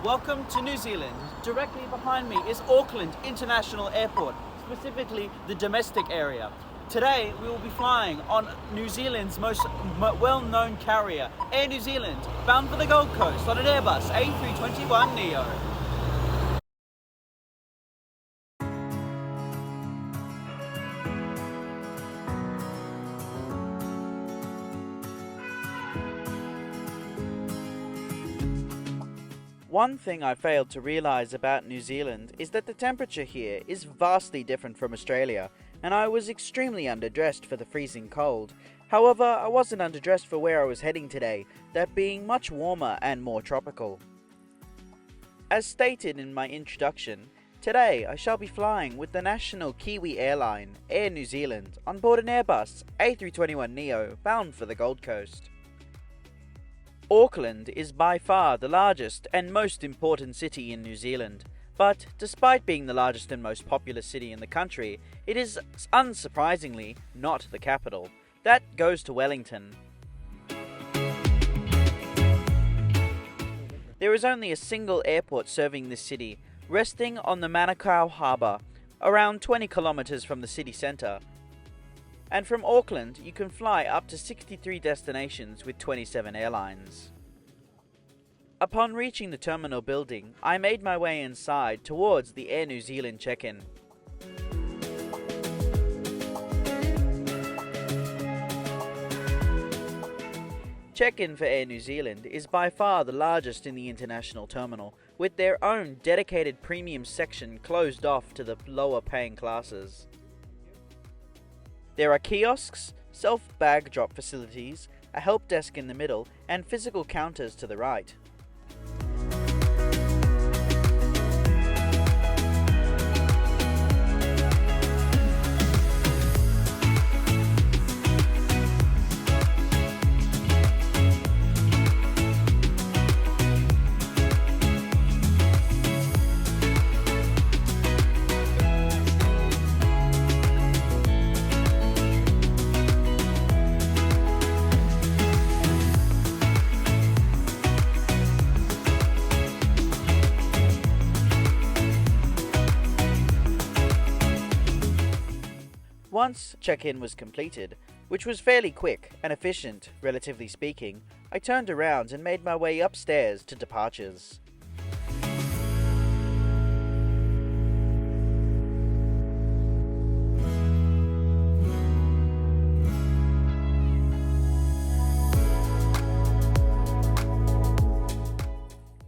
Welcome to New Zealand. Directly behind me is Auckland International Airport, specifically the domestic area. Today we will be flying on New Zealand's most well-known carrier, Air New Zealand, bound for the Gold Coast on an Airbus A321neo. One thing I failed to realise about New Zealand is that the temperature here is vastly different from Australia, and I was extremely underdressed for the freezing cold. However, I wasn't underdressed for where I was heading today, that being much warmer and more tropical. As stated in my introduction, today I shall be flying with the national Kiwi airline, Air New Zealand, on board an Airbus A321neo bound for the Gold Coast. Auckland is by far the largest and most important city in New Zealand, but despite being the largest and most populous city in the country, it is unsurprisingly not the capital. That goes to Wellington. There is only a single airport serving this city, resting on the Manukau Harbour, around 20 kilometres from the city centre. And from Auckland, you can fly up to 63 destinations with 27 airlines. Upon reaching the terminal building, I made my way inside towards the Air New Zealand check-in. Check-in for Air New Zealand is by far the largest in the international terminal, with their own dedicated premium section closed off to the lower paying classes. There are kiosks, self-bag drop facilities, a help desk in the middle, and physical counters to the right. Once check-in was completed, which was fairly quick and efficient, relatively speaking, I turned around and made my way upstairs to departures.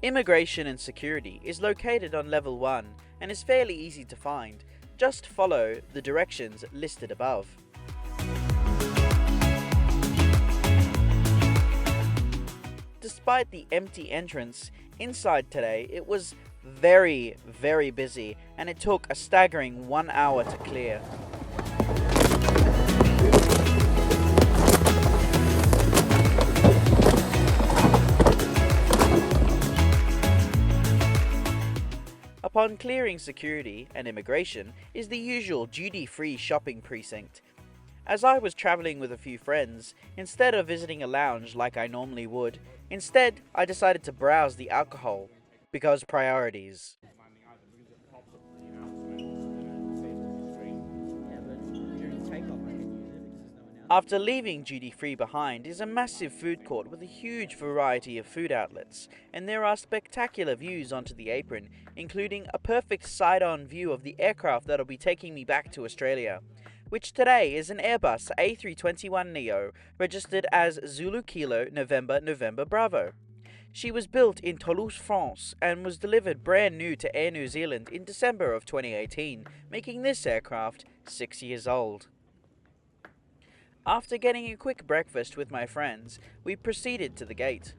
Immigration and security is located on level 1 and is fairly easy to find. Just follow the directions listed above. Despite the empty entrance, inside today it was very busy, and it took a staggering 1 hour to clear. Upon clearing security and immigration is the usual duty-free shopping precinct. As I was travelling with a few friends, instead of visiting a lounge like I normally would, instead I decided to browse the alcohol, because priorities. After leaving duty-free behind is a massive food court with a huge variety of food outlets, and there are spectacular views onto the apron, including a perfect side-on view of the aircraft that'll be taking me back to Australia, which today is an Airbus A321neo, registered as Zulu Kilo November Bravo. She was built in Toulouse, France, and was delivered brand new to Air New Zealand in December of 2018, making this aircraft 6 years old. After getting a quick breakfast with my friends, we proceeded to the gate.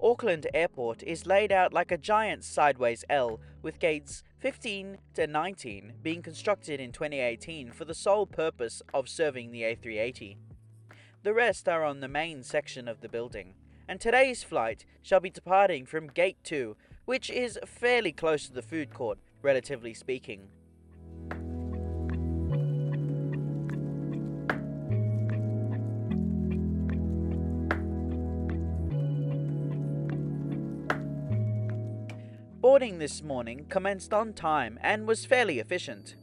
Auckland Airport is laid out like a giant sideways L, with gates 15 to 19 being constructed in 2018 for the sole purpose of serving the A380. The rest are on the main section of the building, and today's flight shall be departing from Gate 2, which is fairly close to the food court, relatively speaking. Boarding this morning commenced on time and was fairly efficient.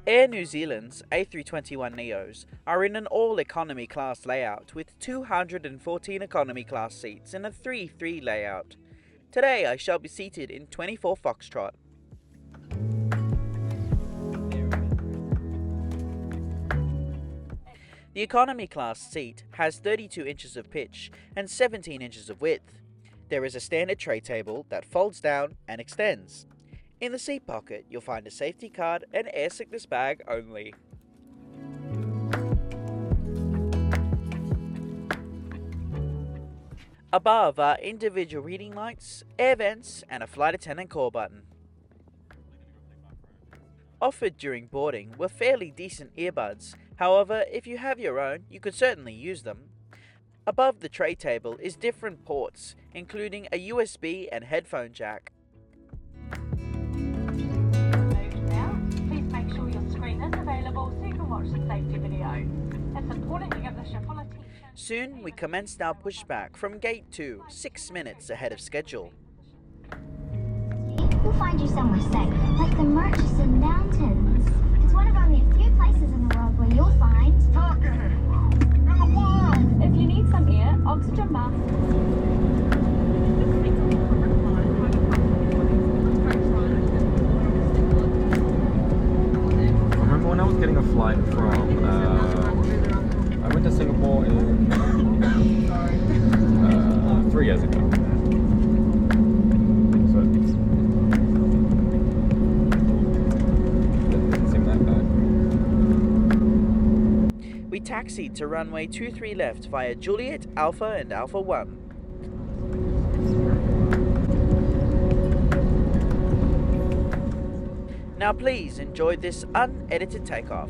Air New Zealand's A321neos are in an all-economy class layout with 214 economy class seats in a 3-3 layout. Today I shall be seated in 24 Foxtrot. The economy class seat has 32 inches of pitch and 17 inches of width. There is a standard tray table that folds down and extends. In the seat pocket, you'll find a safety card and air sickness bag only. Above are individual reading lights, air vents, and a flight attendant call button. Offered during boarding were fairly decent earbuds. However, if you have your own, you could certainly use them. Above the tray table is different ports, including a USB and headphone jack. Soon we commenced our pushback from Gate 2, 6 minutes ahead of schedule. We'll find you somewhere safe, like the Murchison Mountains. It's one of only a few places in the world where you'll find... in the world! If you need some air, oxygen mask. I remember when I was getting a flight from... I went to Singapore in 3 years ago. So it didn't seem that bad. We taxied to runway 23 left via Juliet, Alpha and Alpha 1. Now please enjoy this unedited takeoff.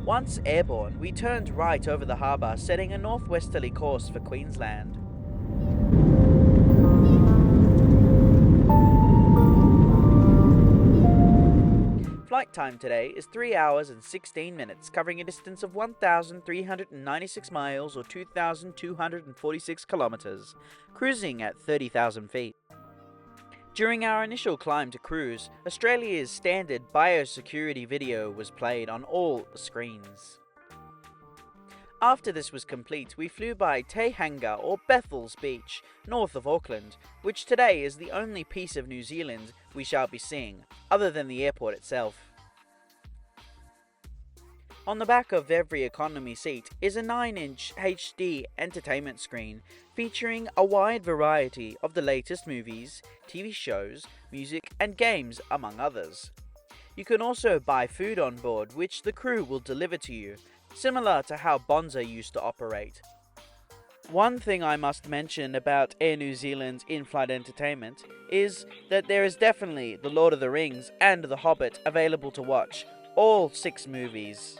Once airborne, we turned right over the harbour, setting a northwesterly course for Queensland. Flight time today is 3 hours and 16 minutes, covering a distance of 1,396 miles or 2,246 kilometres, cruising at 30,000 feet. During our initial climb to cruise, Australia's standard biosecurity video was played on all screens. After this was complete, we flew by Tehanga or Bethel's Beach, north of Auckland, which today is the only piece of New Zealand we shall be seeing, other than the airport itself. On the back of every economy seat is a 9-inch HD entertainment screen featuring a wide variety of the latest movies, TV shows, music and games, among others. You can also buy food on board, which the crew will deliver to you, similar to how Bonza used to operate. One thing I must mention about Air New Zealand's in-flight entertainment is that there is definitely The Lord of the Rings and The Hobbit available to watch, all 6 movies.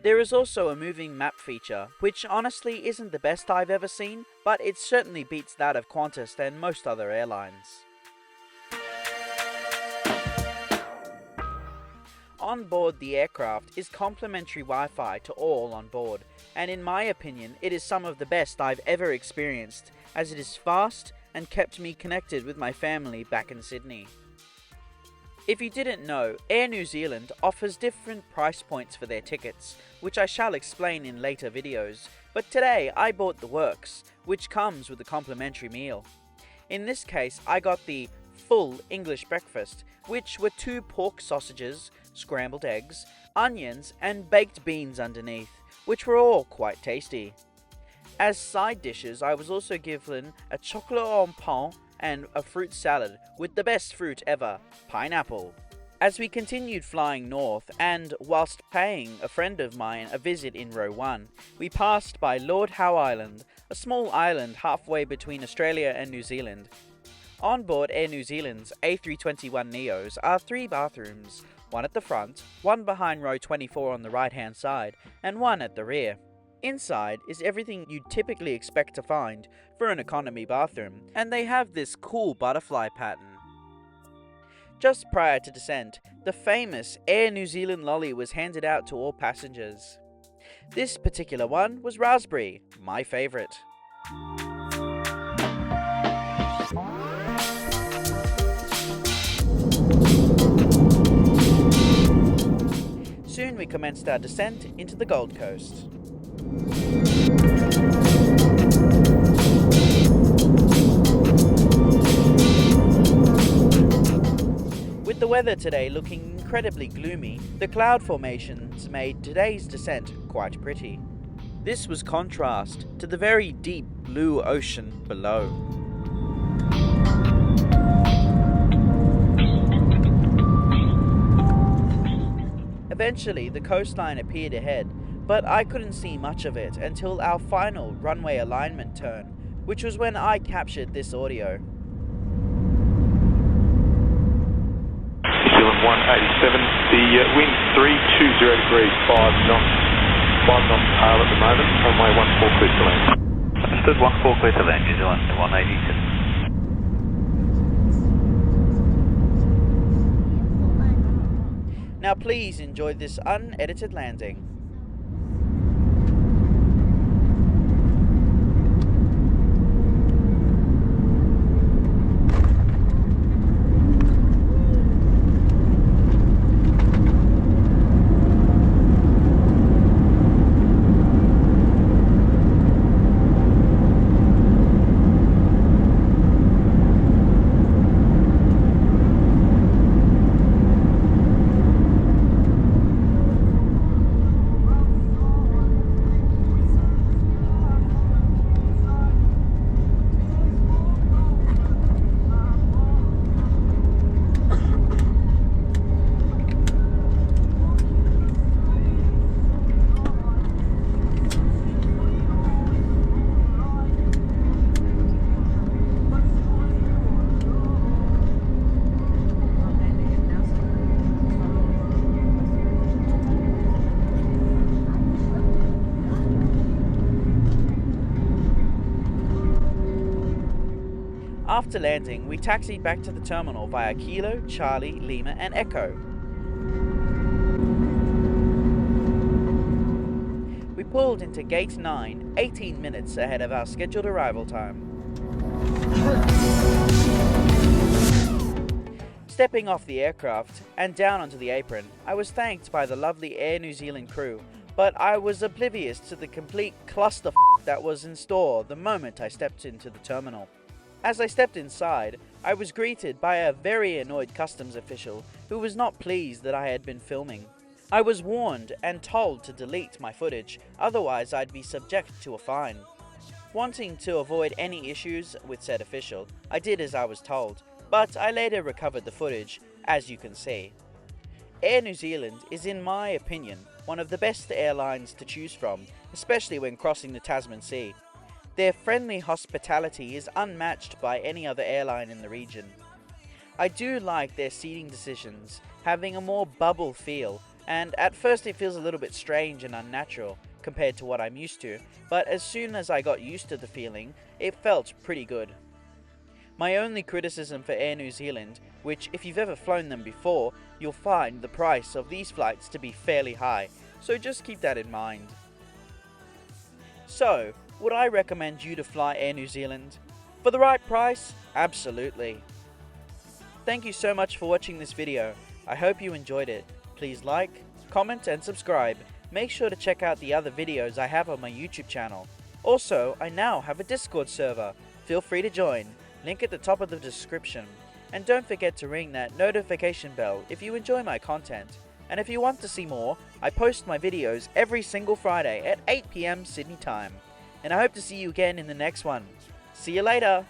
There is also a moving map feature, which honestly isn't the best I've ever seen, but it certainly beats that of Qantas and most other airlines. On board the aircraft is complimentary Wi-Fi to all on board, and in my opinion it is some of the best I've ever experienced, as it is fast and kept me connected with my family back in Sydney. If you didn't know, Air New Zealand offers different price points for their tickets, which I shall explain in later videos, but today I bought the works, which comes with a complimentary meal. In this case I got the full English breakfast, which were 2 pork sausages, scrambled eggs, onions and baked beans underneath, which were all quite tasty. As side dishes I was also given a chocolat en pain and a fruit salad with the best fruit ever, pineapple. As we continued flying north and whilst paying a friend of mine a visit in row 1, we passed by Lord Howe Island, a small island halfway between Australia and New Zealand. On board Air New Zealand's A321neos are 3 bathrooms, one at the front, one behind row 24 on the right hand side, and one at the rear. Inside is everything you'd typically expect to find for an economy bathroom, and they have this cool butterfly pattern. Just prior to descent, the famous Air New Zealand lolly was handed out to all passengers. This particular one was raspberry, my favourite. Soon we commenced our descent into the Gold Coast. With the weather today looking incredibly gloomy, the cloud formations made today's descent quite pretty. This was contrast to the very deep blue ocean below. Eventually the coastline appeared ahead, but I couldn't see much of it until our final runway alignment turn, which was when I captured this audio. New Zealand 187, the wind's 320 degrees, 5 knots tail at the moment, runway 14 clear to land. Understood, 14 clear to land, New Zealand 187. Now please enjoy this unedited landing. After landing, we taxied back to the terminal via Kilo, Charlie, Lima and Echo. We pulled into Gate 9 18 minutes ahead of our scheduled arrival time. Stepping off the aircraft and down onto the apron, I was thanked by the lovely Air New Zealand crew, but I was oblivious to the complete clusterfuck that was in store the moment I stepped into the terminal. As I stepped inside, I was greeted by a very annoyed customs official who was not pleased that I had been filming. I was warned and told to delete my footage, otherwise I'd be subject to a fine. Wanting to avoid any issues with said official, I did as I was told, but I later recovered the footage, as you can see. Air New Zealand is, in my opinion, one of the best airlines to choose from, especially when crossing the Tasman Sea. Their friendly hospitality is unmatched by any other airline in the region. I do like their seating decisions, having a more bubble feel, and at first it feels a little bit strange and unnatural compared to what I'm used to, but as soon as I got used to the feeling, it felt pretty good. My only criticism for Air New Zealand, which if you've ever flown them before, you'll find the price of these flights to be fairly high, so just keep that in mind. So, would I recommend you to fly Air New Zealand? For the right price? Absolutely. Thank you so much for watching this video. I hope you enjoyed it. Please like, comment and subscribe. Make sure to check out the other videos I have on my YouTube channel. Also, I now have a Discord server. Feel free to join. Link at the top of the description. And don't forget to ring that notification bell if you enjoy my content. And if you want to see more, I post my videos every single Friday at 8 PM Sydney time. And I hope to see you again in the next one. See you later!